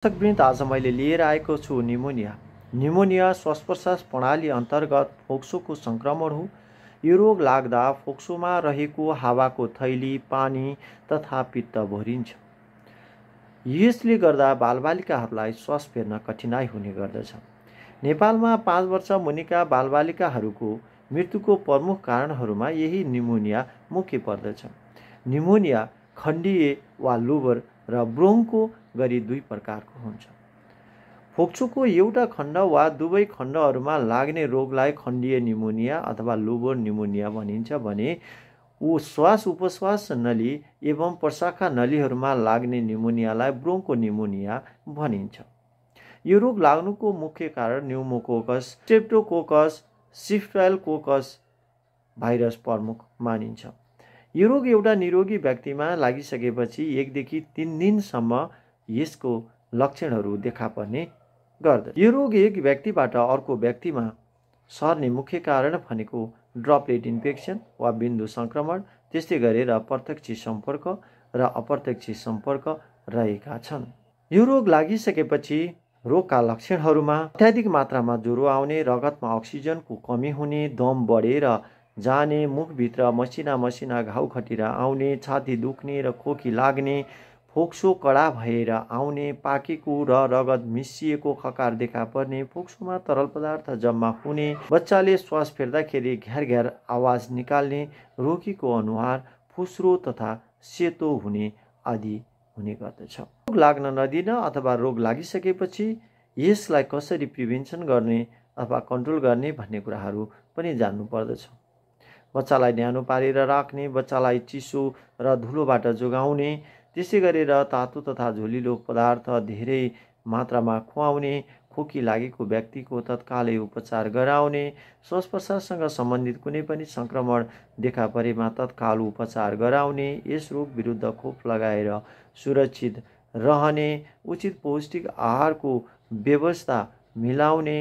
दर्शकवृन्द, आज मैले लिएर आएको छु निमोनिया। निमोनिया श्वास प्रश्वास प्रणाली अन्तर्गत फोक्सोको सङ्क्रमण हो। यो रोग लाग्दा फोक्सोमा रहेको हावाको थैली, पानी तथा पित्त भरिन्छ। यसले गर्दा बालबालिकाहरूलाई श्वास फेर्न कठिनाइ हुने गर्दछ। नेपालमा 5 वर्ष मुनिका बालबालिकाहरूको मृत्युको प्रमुख कारणहरूमा यही निमोनिया मुख्य पर्दछ। निमोनिया खण्डीय वा लुबर र ब्रोङ्को गरी 2 प्रकारको हुन्छ। फोक्सोको एउटा खण्ड वा दुवै खण्डहरूमा लाग्ने रोगलाई खण्डीय निमोनिया अथवा लुबर निमोनिया भनिन्छ भने श्वास उपश्वास नली एवं प्रशाखा नलीहरूमा लाग्ने निमोनियालाई ब्रोङ्को निमोनिया भनिन्छ। यो रोग लाग्नुको मुख्य कारण न्युमोकोकस, स्ट्रेप्टोकोकस, सिफ्टाइलोकोकस भाइरस प्रमुख मानिन्छ। यो रोग एउटा निरोगी व्यक्तिमा लागिसकेपछि 1 देखि 3 दिनसम्म यसको लक्षणहरू देखा पर्ने गर्दछ। यो रोग एक व्यक्तिबाट अर्को व्यक्तिमा सर्ने मुख्य कारण भनेको ड्रपलेट इन्फेक्सन वा बिन्दु सङ्क्रमण, त्यस्तै गरेर प्रत्यक्ष सम्पर्क र अप्रत्यक्ष सम्पर्क रहेका छन्। यो रोग लागिसकेपछि रोगका लक्षणहरूमा अत्याधिक मात्रामा ज्वरो आउने, रगतमा अक्सिजनको कमी हुने, दम बढेर जाने, मुखभित्र मसिना मसिना घाउ खटिरा आउने, छाती दुख्ने र खोकी लाग्ने, फोक्सो कडा भएर आउने, पाकेको र रगत मिसिएको खकार देखा पर्ने, फोक्सोमा तरल पदार्थ जम्मा हुने, बच्चाले श्वास फेर्दाखेरि घ्यार घ्यार आवाज निकाल्ने, रोगीको अनुहार फुस्रो तथा सेतो हुने आदि हुने गर्दछ। रोग लाग्न नदिन अथवा रोग लागिसकेपछि यसलाई कसरी प्रिभेन्सन गर्ने अथवा कन्ट्रोल गर्ने भन्ने कुराहरू पनि जान्नु पर्दछ। बच्चालाई न्यानो पारेर राख्ने, बच्चालाई चिसो र धुलोबाट जोगाउने, त्यसै गरेर तातो तथा झोलिलो पदार्थ धेरै मात्रामा खुवाउने, खोकी लागेको व्यक्तिको तत्कालै उपचार गराउने, श्वास प्रश्वाससँग सम्बन्धित कुनै पनि सङ्क्रमण देखा परेमा तत्काल उपचार गराउने, यस रोग विरुद्ध खोप लगाएर सुरक्षित रहने, उचित पौष्टिक आहारको व्यवस्था मिलाउने,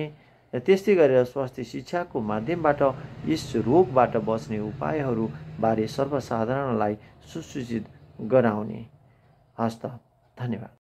त्यस्तै गरेर स्वास्थ्य शिक्षाको माध्यमबाट यस रोगबाट बच्ने उपायहरूबारे सर्वसाधारणलाई सुसूचित गराउने। हस्त, धन्यवाद।